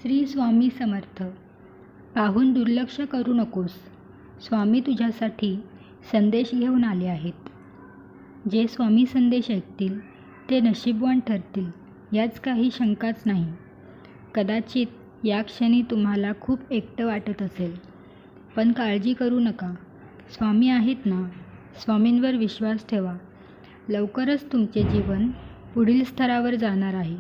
श्री स्वामी समर्थ. पाहून दुर्लक्ष करू नकोस. स्वामी तुझ्यासाठी संदेश घेऊन आले आहेत. जे स्वामी संदेश ऐकतील ते नशीबवान ठरतील यात काही शंकाच नाही. कदाचित या क्षणी तुम्हाला खूप एकटं वाटत असेल, पण काळजी करू नका. स्वामी आहेत ना. स्वामींवर विश्वास ठेवा. लवकरच तुमचे जीवन पुढील स्तरावर जाणार आहे.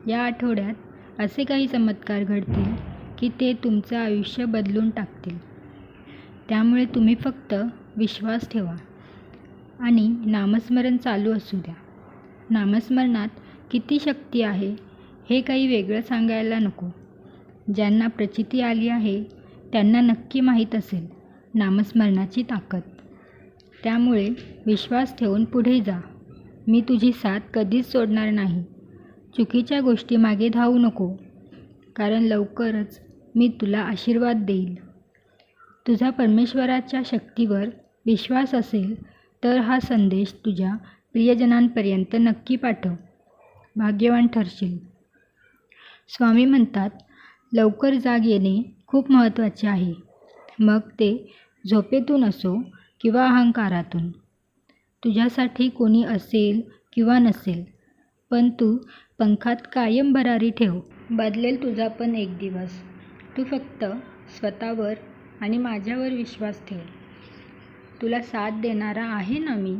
या आठवड्यात असे काही चमत्कार घडतील की ते तुमचं आयुष्य बदलून टाकतील. त्यामुळे तुम्ही फक्त विश्वास ठेवा आणि नामस्मरण चालू असू द्या. नामस्मरणात किती शक्ती आहे हे काही वेगळं सांगायला नको. ज्यांना प्रचिती आली आहे त्यांना नक्की माहीत असेल नामस्मरणाची ताकद. त्यामुळे विश्वास ठेवून पुढे जा. मी तुझी साथ कधीच सोडणार नाही. चुकीच्या गोष्टीमागे धावू नको, कारण लवकरच मी तुला आशीर्वाद देईल. तुझा परमेश्वराच्या शक्तीवर विश्वास असेल तर हा संदेश तुझ्या प्रियजनांपर्यंत नक्की पाठव. भाग्यवान ठरशील. स्वामी म्हणतात, लवकर जाग येणे खूप महत्त्वाचे आहे. मग ते झोपेतून असो किंवा अहंकारातून. तुझ्यासाठी कोणी असेल किंवा नसेल, पण तू पंखात कायम भरारी ठेव. बदलेल तुझा पण एक दिवस. तू फक्त स्वतःवर आणि माझ्यावर विश्वास ठेव. तुला साथ देणारा आहे ना मी.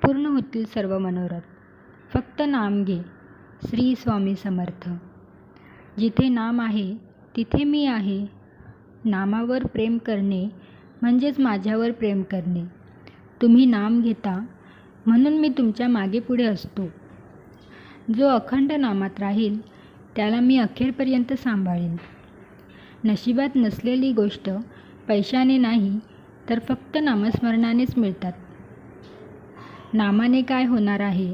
पूर्ण होतील सर्व मनोरथ. फक्त नाम घे. श्री स्वामी समर्थ. जिथे नाम आहे तिथे मी आहे. नामावर प्रेम करणे म्हणजेच माझ्यावर प्रेम करणे. तुम्ही नाम घेता म्हणून मी तुमच्या मागे पुढे असतो. जो अखंड नामात राहील त्याला मी अखेरपर्यंत सांभाळेन. नशिबात नसलेली गोष्ट पैशाने नाही तर फक्त नामस्मरणानेच मिळतात. नामाने काय होणार आहे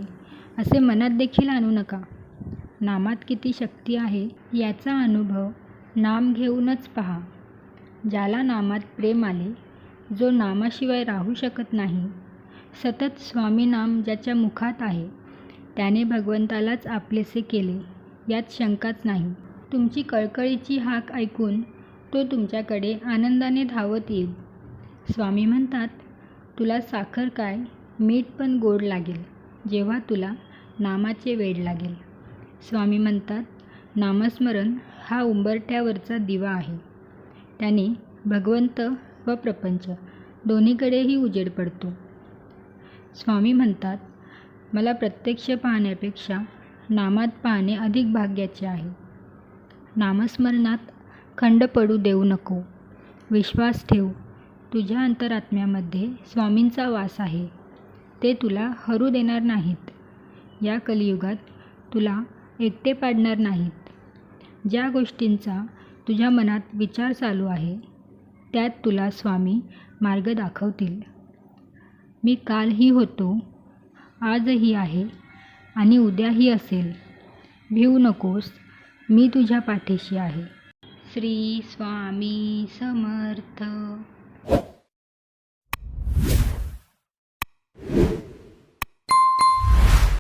असे मनात देखील आणू नका. नामात किती शक्ती आहे याचा अनुभव नाम घेऊनच पहा. ज्याला नामात प्रेम आले, जो नामाशिवाय राहू शकत नाही, सतत स्वामी नाम ज्याच्या मुखात आहे, त्याने भगवंतालाच आपलेसे केले यात शंकाच नाही. तुमची कळकळीची हाक ऐकून तो तुमच्याकडे आनंदाने धावत येईल. स्वामी म्हणतात, तुला साखर काय मीठ पण गोड लागेल जेव्हा तुला नामाचे वेड लागेल. स्वामी म्हणतात, नामस्मरण हा उंबरठ्यावरचा दिवा आहे. त्याने भगवंत व प्रपंच दोन्हीकडेही उजेड पडतो. स्वामी म्हणतात, मला प्रत्यक्ष पाहण्यापेक्षा नामात पाहणे अधिक भाग्याचे आहे. नामस्मरणात खंड पडू देऊ नको. विश्वास ठेव. तुझ्या अंतरात्म्यामध्ये स्वामींचा वास आहे. ते तुला हरू देणार नाहीत. या कलियुगात तुला एकटे पाडणार नाहीत. ज्या गोष्टींचा तुझ्या मनात विचार चालू आहे त्यात तुला स्वामी मार्ग दाखवतील. मी कालही होतो, आजही आहे आणि उद्याही असेल. भिवू नकोस. मी तुझ्या पाठीशी आहे. श्री स्वामी समर्थ.